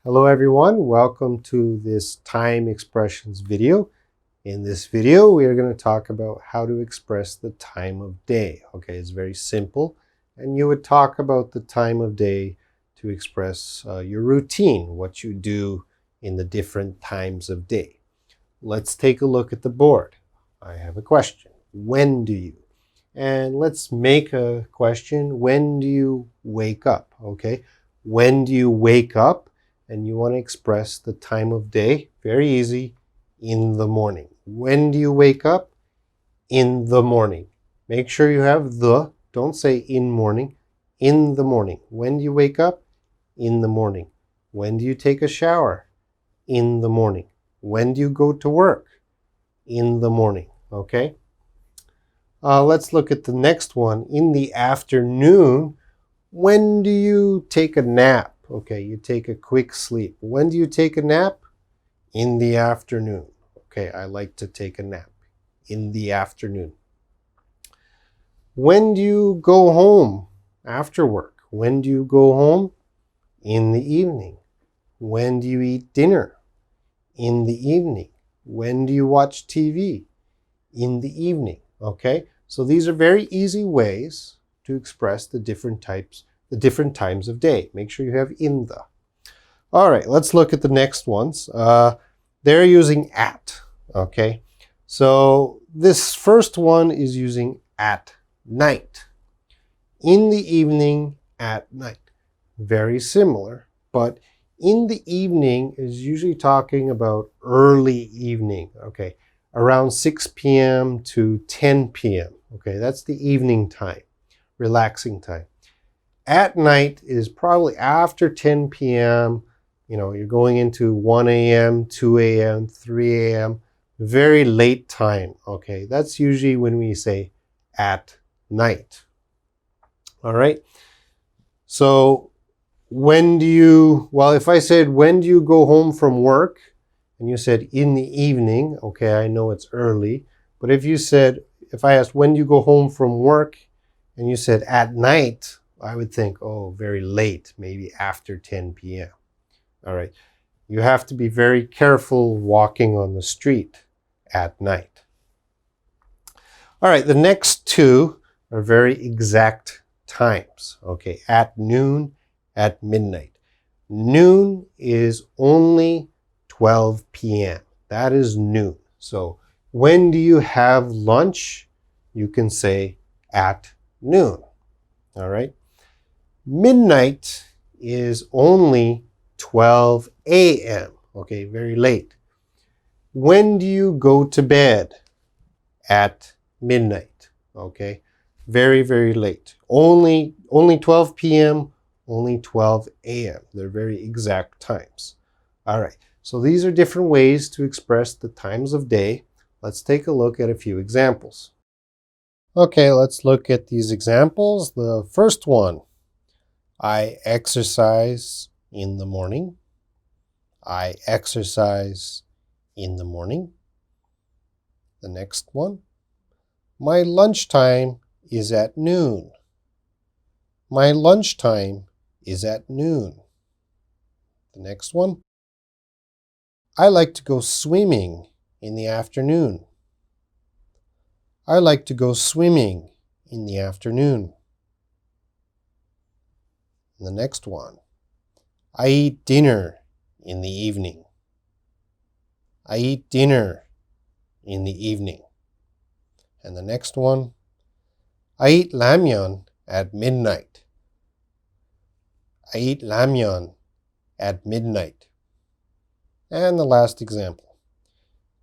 Hello everyone, welcome to this time expressions video. In this video, we are going to talk about how to express the time of day. Okay, it's very simple, and you would talk about the time of day to express your routine, what you do in the different times of day. Let's take a look at the board. I have a question. When do you? And let's make a question. When do you wake up? Okay, when do you wake up? And you want to express the time of day. Very easy. In the morning. When do you wake up? In the morning. Make sure you have the. Don't say in morning. In the morning. When do you wake up? In the morning. When do you take a shower? In the morning. When do you go to work? In the morning. Okay? Let's look at the next one. In the afternoon. When do you take a nap? Okay, you take a quick sleep. When do you take a nap? In the afternoon. Okay, I like to take a nap in the afternoon. When do you go home after work? When do you go home? In the evening. When do you eat dinner? In the evening. When do you watch TV? In the evening. Okay, so these are very easy ways to express the different times of day. Make sure you have in the. All right, let's look at the next ones. They're using at, okay? So this first one is using at night. In the evening, at night. Very similar, but in the evening is usually talking about early evening, okay? Around 6 p.m. to 10 p.m., okay? That's the evening time, relaxing time. At night is probably after 10 p.m., you know, you're going into 1 a.m., 2 a.m., 3 a.m., very late time, okay? That's usually when we say at night. All right? So when do you, well, if I said, when do you go home from work? And you said in the evening, okay, I know it's early. But if you said, if I asked, when do you go home from work? And you said at night, I would think, oh, very late, maybe after 10 p.m. All right. You have to be very careful walking on the street at night. All right, the next two are very exact times. Okay, at noon, at midnight. Noon is only 12 p.m. That is noon. So when do you have lunch? You can say at noon. All right. Midnight is only 12 a.m. Okay, very late. When do you go to bed? At midnight. Okay, very, very late. Only 12 p.m., only 12 a.m. They're very exact times. All right, so these are different ways to express the times of day. Let's take a look at a few examples. Okay, let's look at these examples. The first one. I exercise in the morning. I exercise in the morning. The next one. My lunchtime is at noon. My lunchtime is at noon. The next one. I like to go swimming in the afternoon. I like to go swimming in the afternoon. The next one. I eat dinner in the evening. I eat dinner in the evening. And the next one. I eat ramyeon at midnight. I eat ramyeon at midnight. And the last example.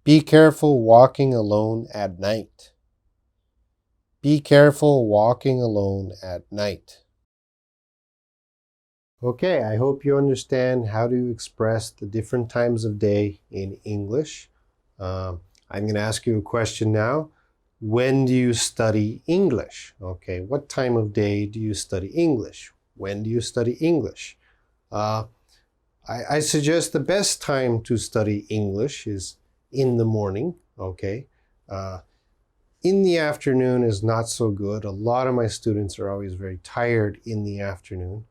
Be careful walking alone at night. Be careful walking alone at night. Okay, I hope you understand how to express the different times of day in English. I'm going to ask you a question now. When do you study English? Okay, what time of day do you study English? When do you study English? I suggest the best time to study English is in the morning, okay? In the afternoon is not so good. A lot of my students are always very tired in the afternoon.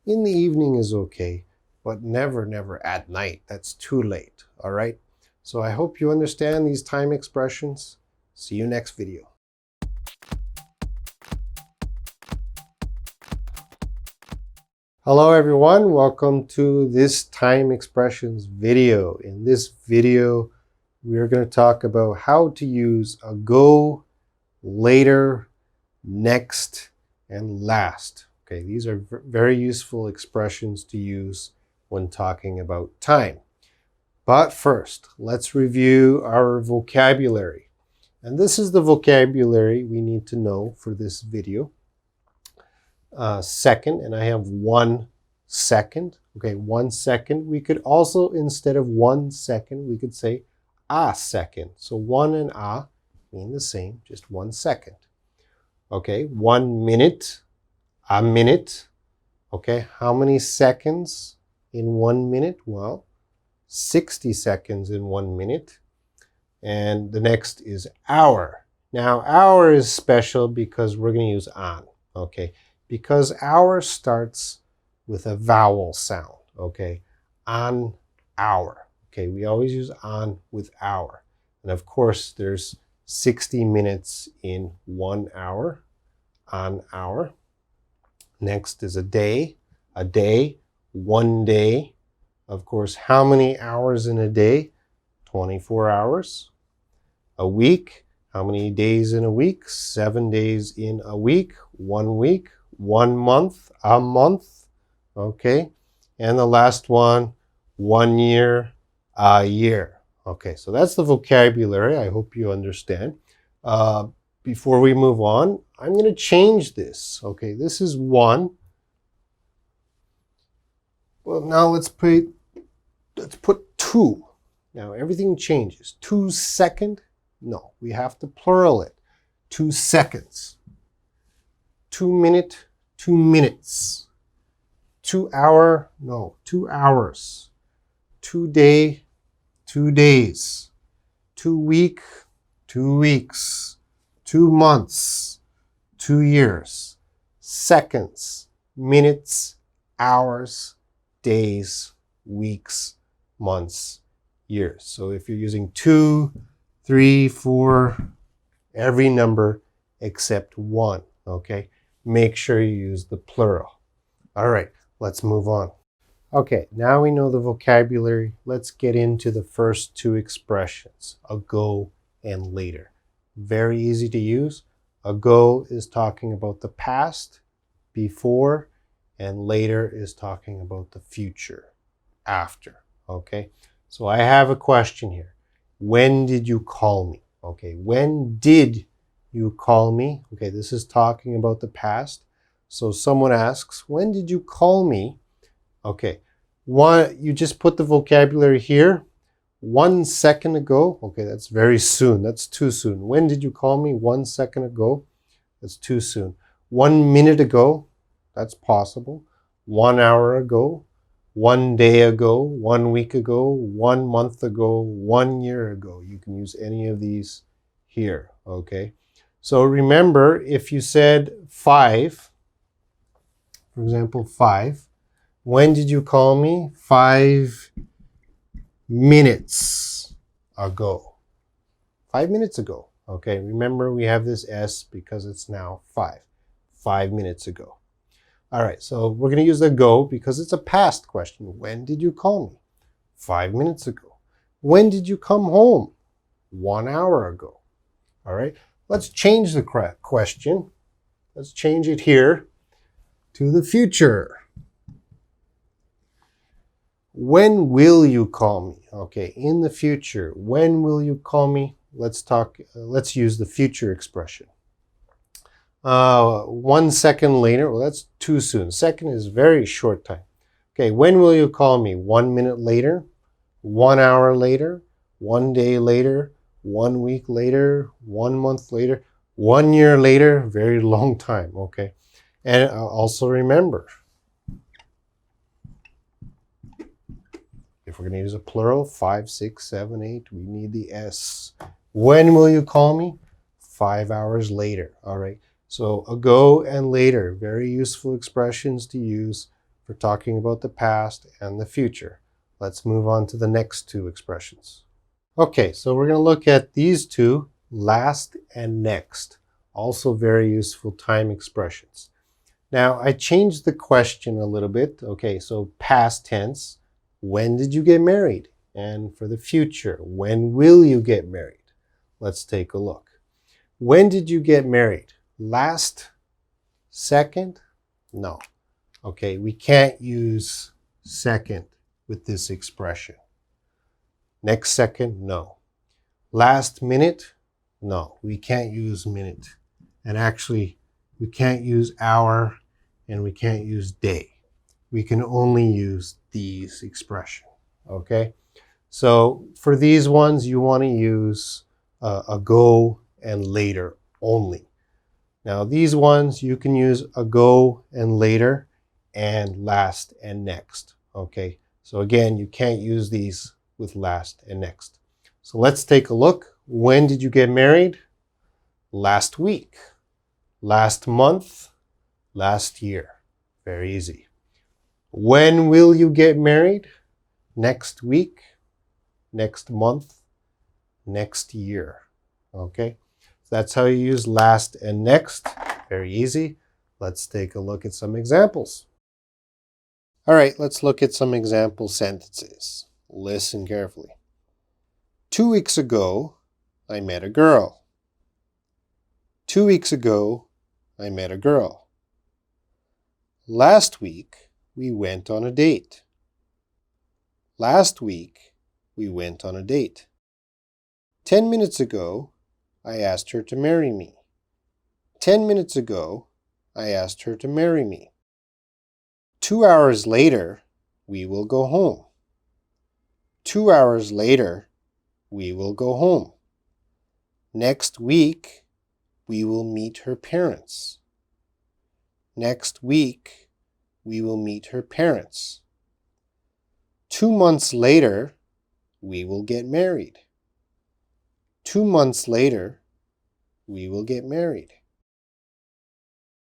In the evening is okay, but never, never at night. That's too late, all right? So I hope you understand these time expressions. See you next video. Hello everyone, welcome to this time expressions video. In this video, we're going to talk about how to use ago, later, next, and last. Okay, these are very useful expressions to use when talking about time. But first, let's review our vocabulary. And this is the vocabulary we need to know for this video. Second, and I have 1 second. Okay, 1 second. We could also, instead of 1 second, we could say a second. So 1 and a mean the same, just 1 second. Okay, 1 minute, a minute. Okay, how many seconds in 1 minute? Well, 60 seconds in 1 minute. And the next is hour. Now, hour is special because we're going to use on. Okay, because hour starts with a vowel sound. Okay, on hour. Okay, we always use on with hour. And of course, there's 60 minutes in 1 hour, on hour. Next is a day, 1 day. Of course, how many hours in a day? 24 hours. A week, how many days in a week? 7 days in a week, 1 week. 1 month, a month. Okay, and the last one, 1 year, a year. Okay, so that's the vocabulary. I hope you understand. Before we move on, I'm going to change this. Okay, this is 1. Well, now let's put 2. Now everything changes. 2 second? No, we have to plural it. 2 seconds. 2 minute, 2 minutes. 2 hour? No, 2 hours. 2 day, 2 days. 2 week, 2 weeks. 2 months, 2 years. Seconds, minutes, hours, days, weeks, months, years. So if you're using 2, 3, 4, every number except 1, okay? Make sure you use the plural. All right, let's move on. Okay, now we know the vocabulary. Let's get into the first 2 expressions, ago and later. Very easy to use. Ago is talking about the past, before, and later is talking about the future, after. Okay, so I have a question here. When did you call me? Okay, when did you call me? Okay, this is talking about the past. So someone asks, when did you call me? Okay, you just put the vocabulary here. 1 second ago. Okay, that's very soon. That's too soon. When did you call me? 1 second ago. That's too soon. 1 minute ago. That's possible. 1 hour ago. 1 day ago. 1 week ago. 1 month ago. 1 year ago. You can use any of these here. Okay. So remember, if you said 5, for example, 5, when did you call me? 5 minutes ago. 5 minutes ago. Okay, remember we have this S because it's now 5. 5 minutes ago. All right, so we're going to use ago because it's a past question. When did you call me? 5 minutes ago. When did you come home? 1 hour ago. All right, let's change the question. Let's change it here to the future. When will you call me? Okay, in the future, when will you call me? Let's use the future expression. 1 second later, well, that's too soon. Second is very short time. Okay, when will you call me? 1 minute later, 1 hour later, 1 day later, 1 week later, 1 month later, 1 year later, very long time, okay? And also remember, if we're going to use a plural, 5, 6, 7, 8, we need the S. When will you call me? 5 hours later, all right? So ago and later, very useful expressions to use for talking about the past and the future. Let's move on to the next two expressions. Okay, so we're going to look at these two, last and next. Also very useful time expressions. Now, I changed the question a little bit. Okay, so past tense, when did you get married? And for the future, when will you get married? Let's take a look. When did you get married? Last second? No. Okay, we can't use second with this expression. Next second? No. Last minute? No, we can't use minute. And actually, we can't use hour and we can't use day. We can only use these expressions. Okay? So for these ones, you want to use ago and later only. Now these ones, you can use ago and later and last and next. Okay? So again, you can't use these with last and next. So let's take a look. When did you get married? Last week. Last month. Last year. Very easy. When will you get married? Next week. Next month. Next year. Okay? So that's how you use last and next. Very easy. Let's take a look at some examples. All right, let's look at some example sentences. Listen carefully. 2 weeks ago, I met a girl. 2 weeks ago, I met a girl. Last week, we went on a date. Last week, we went on a date. 10 minutes ago, I asked her to marry me. 10 minutes ago, I asked her to marry me. 2 hours later, we will go home. 2 hours later, we will go home. Next week, we will meet her parents. Next week, we will meet her parents. 2 months later, we will get married. 2 months later, we will get married.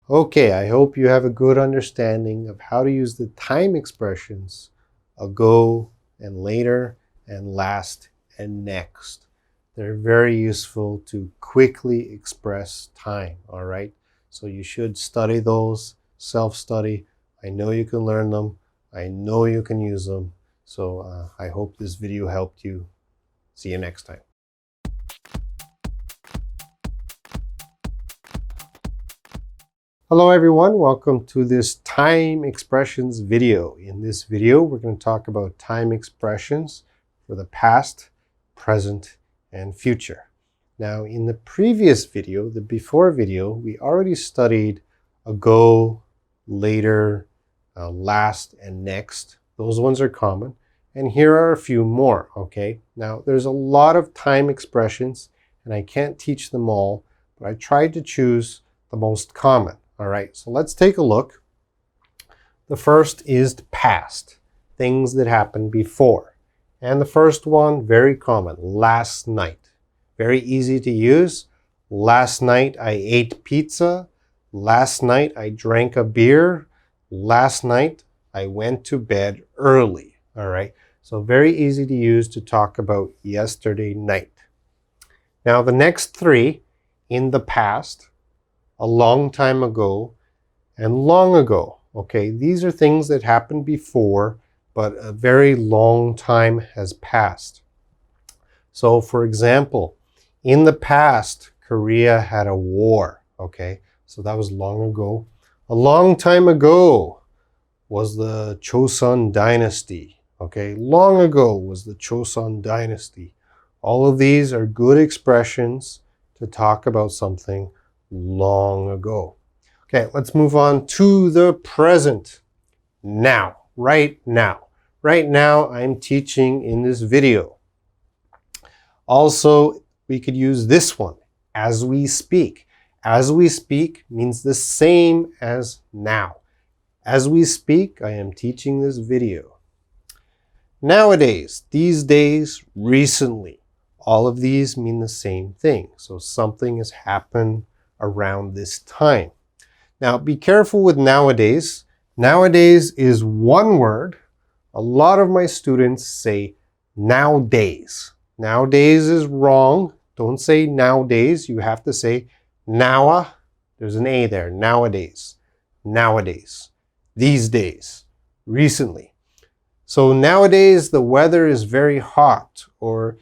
Okay, I hope you have a good understanding of how to use the time expressions ago and later and last and next. They're very useful to quickly express time, all right? So you should study those, self-study. I know you can learn them. I know you can use them. So I hope this video helped you. See you next time. Hello everyone, welcome to this time expressions video. In this video, we're going to talk about time expressions for the past, present, and future. Now, in the previous video, the before video, we already studied ago, later, last, and next. Those ones are common. And here are a few more, okay? Now, there's a lot of time expressions, and I can't teach them all, but I tried to choose the most common. All right, so let's take a look. The first is past, things that happened before. And the first one, very common, last night. Very easy to use. Last night I ate pizza. Last night I drank a beer. Last night I went to bed early. All right, so very easy to use to talk about yesterday night. Now the next three, in the past, a long time ago, and long ago. Okay, these are things that happened before, but a very long time has passed. So for example, in the past, Korea had a war. Okay, so that was long ago. A long time ago was the Joseon dynasty. Okay, long ago was the Joseon dynasty. All of these are good expressions to talk about something long ago. Okay, let's move on to the present. Now, right now. Right now, I'm teaching in this video. Also, we could use this one, as we speak. As we speak means the same as now. As we speak, I am teaching this video. Nowadays, these days, recently. All of these mean the same thing. So something has happened around this time. Now, be careful with nowadays. Nowadays is one word. A lot of my students say nowadays. Nowadays is wrong. Don't say nowadays. You have to say nowa. There's an A there. Nowadays. Nowadays. These days. Recently. So nowadays the weather is very hot, or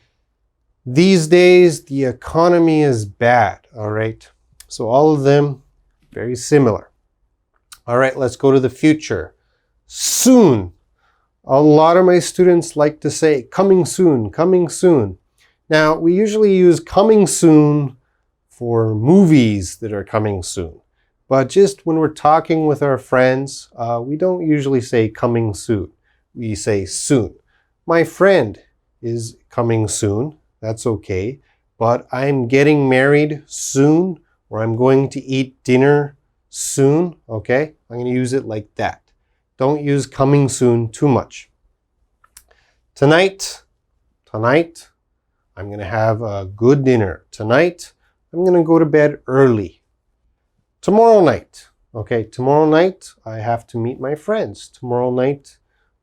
these days the economy is bad. All right. So all of them very similar. All right, let's go to the future. Soon. A lot of my students like to say coming soon, coming soon. Now, we usually use coming soon for movies that are coming soon. But just when we're talking with our friends, we don't usually say coming soon. We say soon. My friend is coming soon. That's okay. But I'm getting married soon, or I'm going to eat dinner soon. Okay? I'm going to use it like that. Don't use coming soon too much. Tonight, I'm going to have a good dinner. Tonight, I'm going to go to bed early. Tomorrow night, okay, tomorrow night, I have to meet my friends. Tomorrow night,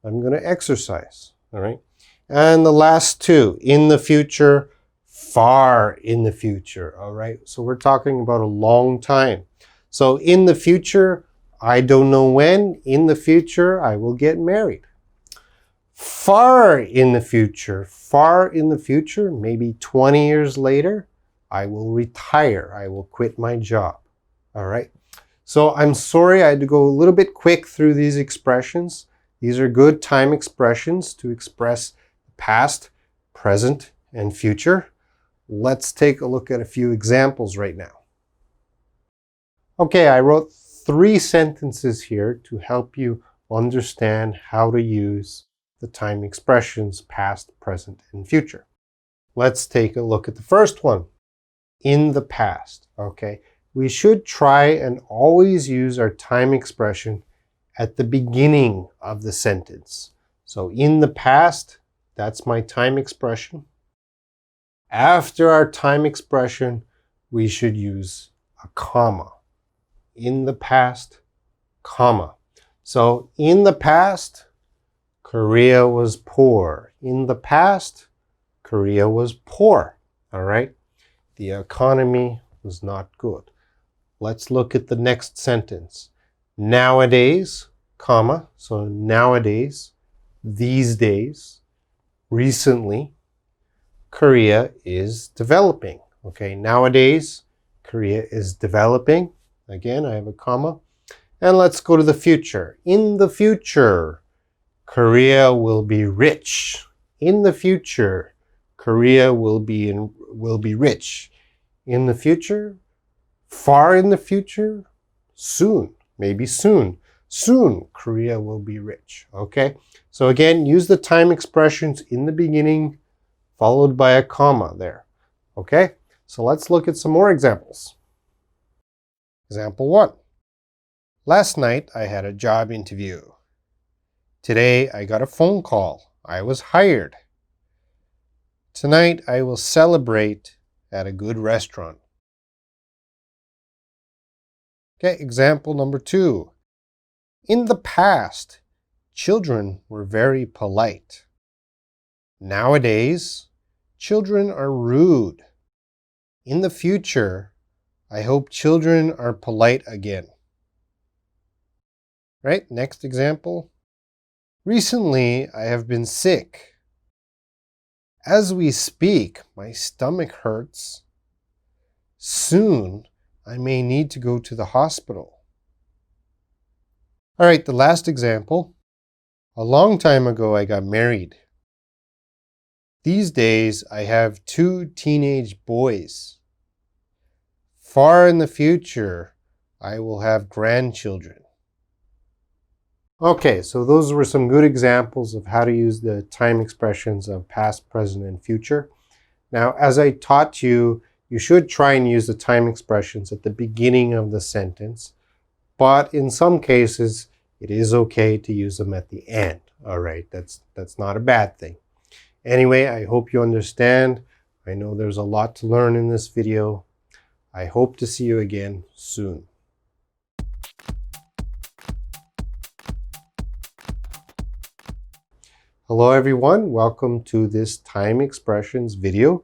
I'm going to exercise, all right? And the last two, in the future, far in the future, all right? So we're talking about a long time. So in the future, I don't know when. In the future, I will get married. Far in the future, maybe 20 years later, I will retire. I will quit my job. All right. So I'm sorry I had to go a little bit quick through these expressions. These are good time expressions to express past, present, and future. Let's take a look at a few examples right now. Okay, I wrote 3 sentences here to help you understand how to use the time expressions past, present, and future. Let's take a look at the first one. In the past, okay? We should try and always use our time expression at the beginning of the sentence. So in the past, that's my time expression. After our time expression, we should use a comma. In the past, comma. So in the past, Korea was poor. In the past, Korea was poor. All right? The economy was not good. Let's look at the next sentence. Nowadays, comma. So nowadays, these days, recently, Korea is developing. Okay, nowadays, Korea is developing. Again, I have a comma. And let's go to the future. In the future, Korea will be rich. In the future, Korea will be rich. In the future, far in the future, soon, maybe soon. Soon, Korea will be rich. Okay? So again, use the time expressions in the beginning, followed by a comma there. Okay? So let's look at some more examples. Example 1. Last night, I had a job interview. Today, I got a phone call. I was hired. Tonight, I will celebrate at a good restaurant. Okay, example number 2. In the past, children were very polite. Nowadays, children are rude. In the future, I hope children are polite again. Right, next example. Recently, I have been sick. As we speak, my stomach hurts. Soon, I may need to go to the hospital. All right, the last example. A long time ago, I got married. These days, I have 2 teenage boys. Far in the future, I will have grandchildren. Okay, so those were some good examples of how to use the time expressions of past, present, and future. Now, as I taught you, you should try and use the time expressions at the beginning of the sentence, but in some cases, it is okay to use them at the end. All right, that's not a bad thing. Anyway, I hope you understand. I know there's a lot to learn in this video. I hope to see you again soon. Hello everyone, welcome to this time expressions video.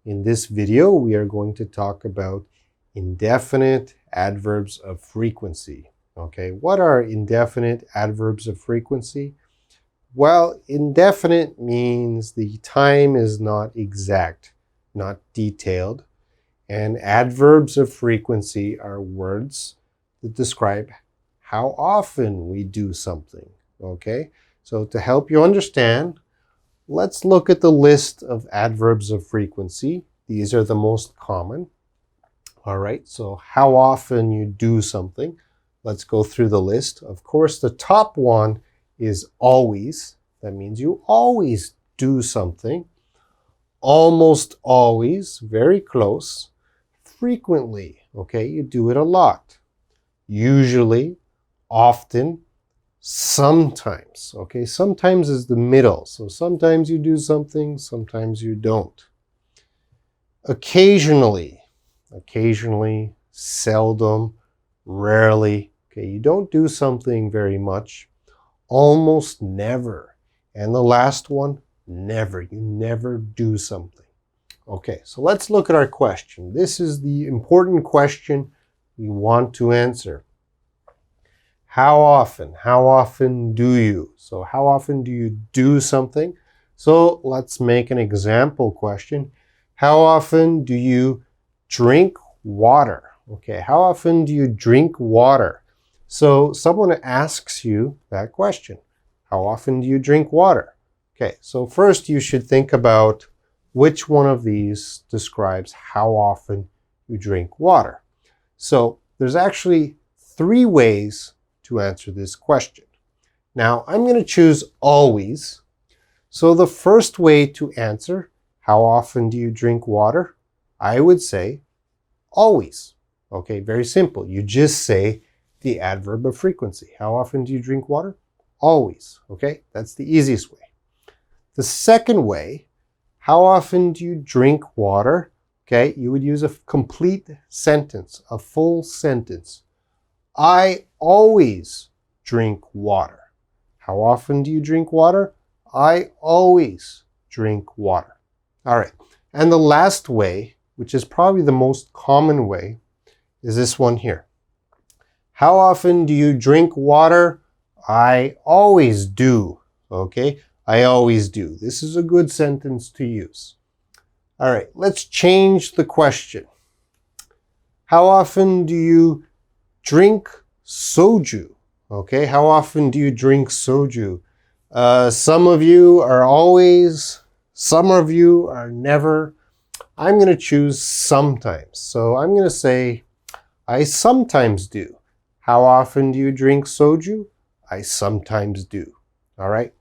In this video, we are going to talk about indefinite adverbs of frequency. Okay, what are indefinite adverbs of frequency? Well, indefinite means the time is not exact, not detailed, and adverbs of frequency are words that describe how often we do something. Okay, so to help you understand, let's look at the list of adverbs of frequency. These are the most common. All right, so how often you do something. Let's go through the list. Of course, the top one is always. That means you always do something. Almost always, very close. Frequently, okay, you do it a lot. Usually, often, sometimes, okay? Sometimes is the middle. So sometimes you do something, sometimes you don't. Occasionally, seldom, rarely, okay? You don't do something very much. Almost never. And the last one, never. You never do something. Okay, so let's look at our question. This is the important question we want to answer. How often? How often do you? So how often do you do something? So let's make an example question. How often do you drink water? Okay, how often do you drink water? So someone asks you that question. How often do you drink water? Okay, so first you should think about which one of these describes how often you drink water. So there's actually 3 ways to answer this question. Now, I'm going to choose always. So the first way to answer, how often do you drink water? I would say always. Okay, very simple. You just say the adverb of frequency. How often do you drink water? Always. Okay, that's the easiest way. The second way, how often do you drink water? Okay, you would use a complete sentence, a full sentence. I always drink water. How often do you drink water? I always drink water. All right. And the last way, which is probably the most common way, is this one here. How often do you drink water? I always do. Okay? I always do. This is a good sentence to use. All right, let's change the question. How often do you drink soju? Okay, how often do you drink soju? Some of you are always, some of you are never. I'm going to choose sometimes. So I'm going to say, I sometimes do. How often do you drink soju? I sometimes do. All right.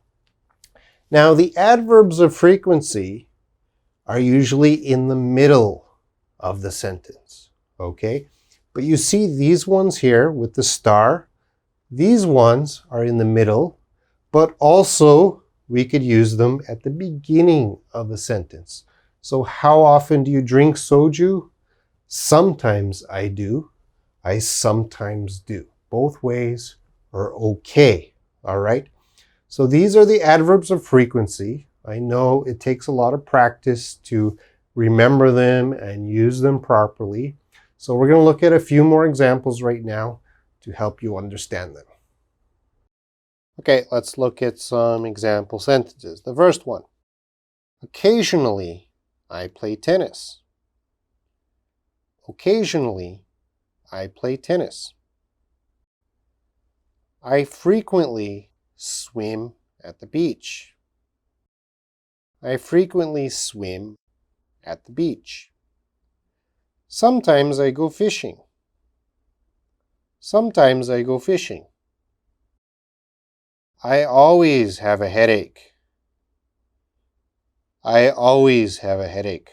Now, the adverbs of frequency are usually in the middle of the sentence. Okay? But you see these ones here with the star. These ones are in the middle, but also we could use them at the beginning of a sentence. So how often do you drink soju? Sometimes I do. I sometimes do. Both ways are okay. All right? So these are the adverbs of frequency. I know it takes a lot of practice to remember them and use them properly. So we're going to look at a few more examples right now to help you understand them. Okay, let's look at some example sentences. The first one. Occasionally, I play tennis. Occasionally, I play tennis. I frequently swim at the beach. I frequently swim at the beach. Sometimes I go fishing. Sometimes I go fishing. I always have a headache. I always have a headache.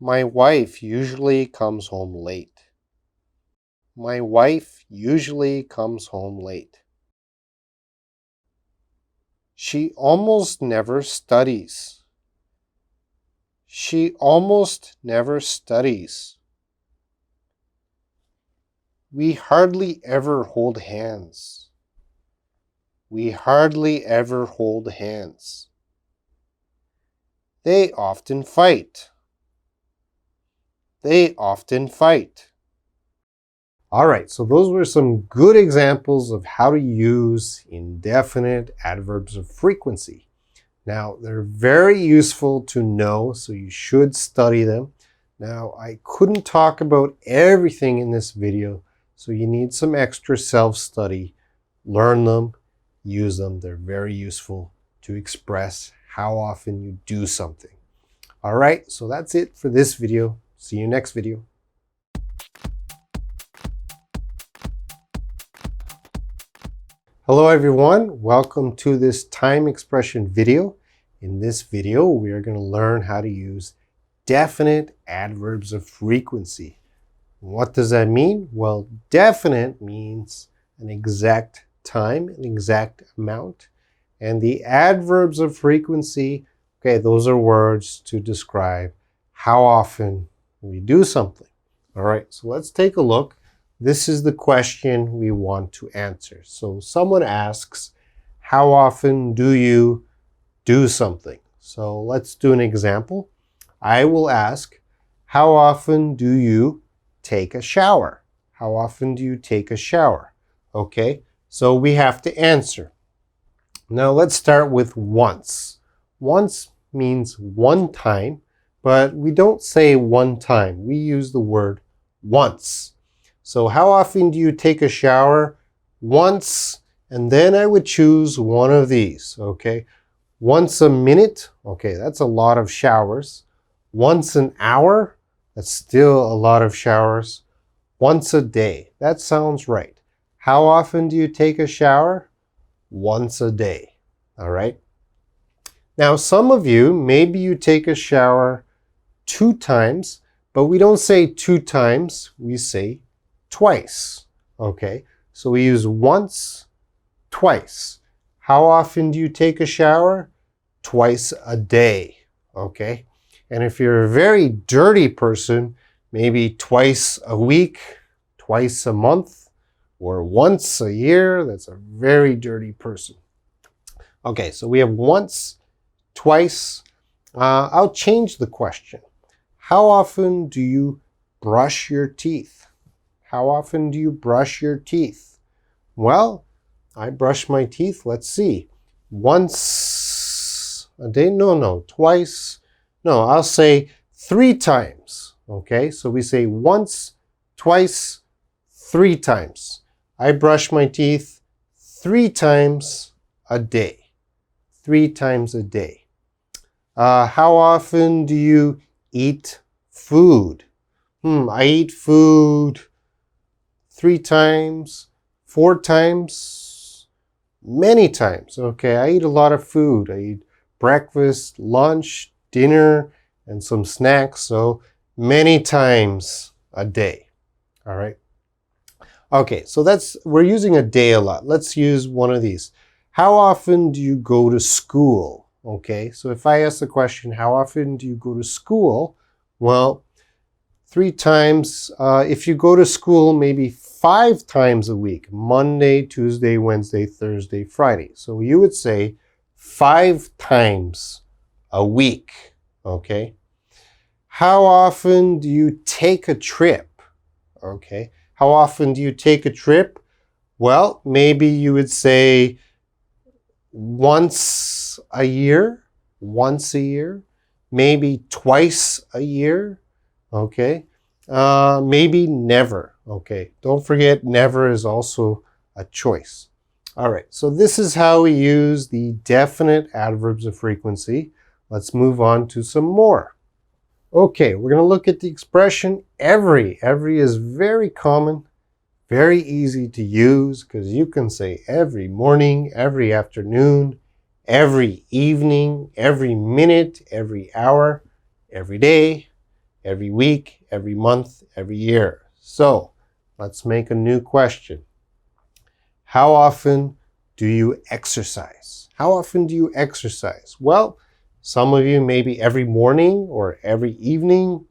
My wife usually comes home late. My wife usually comes home late. She almost never studies. She almost never studies. We hardly ever hold hands. We hardly ever hold hands. They often fight. They often fight. All right, so those were some good examples of how to use indefinite adverbs of frequency. Now, they're very useful to know, so you should study them. Now, I couldn't talk about everything in this video, so you need some extra self-study. Learn them, use them. They're very useful to express how often you do something. All right, so that's it for this video. See you next video. Hello everyone, welcome to this time expression video. In this video, we are going to learn how to use definite adverbs of frequency. What does that mean? Well, definite means an exact time, an exact amount. And the adverbs of frequency, okay, those are words to describe how often we do something. All right, so let's take a look. This is the question we want to answer. So someone asks, how often do you do something? So let's do an example. I will ask, how often do you take a shower? How often do you take a shower? Okay, so we have to answer. Now let's start with once. Once means one time, but we don't say one time. We use the word once. So how often do you take a shower? Once, and then I would choose one of these, okay? Once a minute, okay, that's a lot of showers. Once an hour, that's still a lot of showers. Once a day, that sounds right. How often do you take a shower? Once a day, all right? Now, some of you, maybe you take a shower 2 times, but we don't say 2 times, we say twice, okay? So we use once, twice. How often do you take a shower? Twice a day, okay? And if you're a very dirty person, maybe twice a week, twice a month, or once a year, that's a very dirty person. Okay, so we have once, twice. I'll change the question. How often do you brush your teeth? How often do you brush your teeth? Well, I brush my teeth, let's see. Once a day? No, twice. No, I'll say 3 times. Okay, so we say once, twice, 3 times. I brush my teeth 3 times a day. 3 times a day. How often do you eat food? I eat food 3 times, 4 times, many times. Okay, I eat a lot of food. I eat breakfast, lunch, dinner, and some snacks. So many times a day. All right. Okay, so we're using a day a lot. Let's use one of these. How often do you go to school? Okay, so if I ask the question, how often do you go to school? Well, 3 times. If you go to school maybe 5 times a week, Monday, Tuesday, Wednesday, Thursday, Friday. So you would say 5 times a week, okay? How often do you take a trip? Okay, how often do you take a trip? Well, maybe you would say once a year, maybe twice a year, okay? Maybe never, okay? Don't forget, never is also a choice. All right, so this is how we use the definite adverbs of frequency. Let's move on to some more. Okay, we're going to look at the expression every. Every is very common, very easy to use because you can say every morning, every afternoon, every evening, every minute, every hour, every day, every week, every month, every year. So let's make a new question. How often do you exercise? How often do you exercise? Well, some of you maybe every morning or every evening,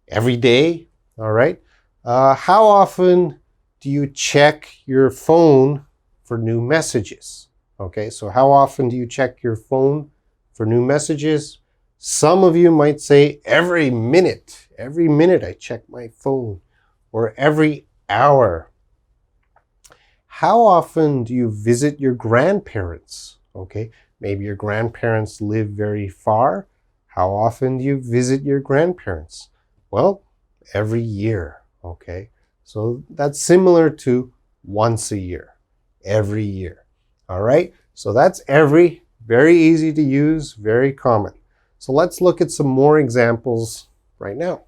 every day, all right? How often do you check your phone for new messages? Okay, so how often do you check your phone for new messages? Some of you might say every minute. Every minute I check my phone. Or every hour. How often do you visit your grandparents? Okay, maybe your grandparents live very far. How often do you visit your grandparents? Well, every year. Okay, so that's similar to once a year, every year. All right, so that's every. Very easy to use, very common. So let's look at some more examples right now.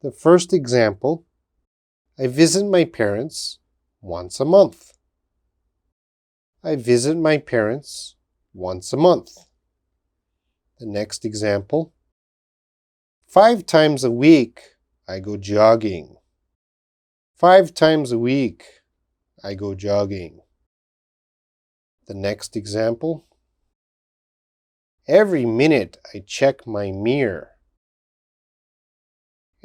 The first example, I visit my parents once a month. I visit my parents once a month. The next example, 5 times a week I go jogging. 5 times a week I go jogging. The next example, every minute I check my mirror.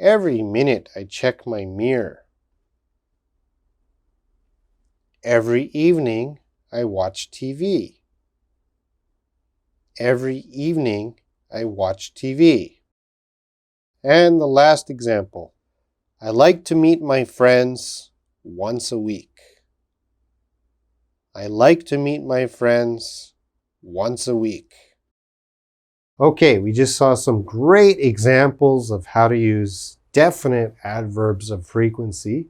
Every minute I check my mirror. Every evening I watch TV. Every evening I watch TV. And the last example, I like to meet my friends once a week. I like to meet my friends once a week. Okay, we just saw some great examples of how to use definite adverbs of frequency.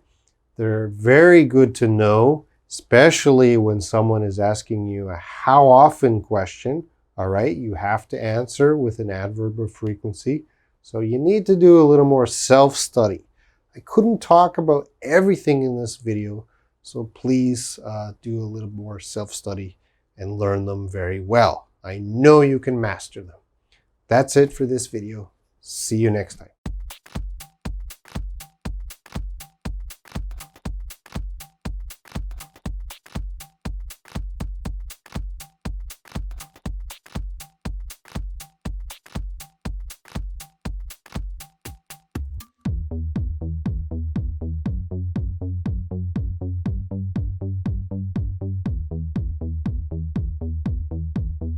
They're very good to know, especially when someone is asking you a how often question. All right, you have to answer with an adverb of frequency. So you need to do a little more self-study. I couldn't talk about everything in this video, so please do a little more self-study and learn them very well. I know you can master them. That's it for this video. See you next time.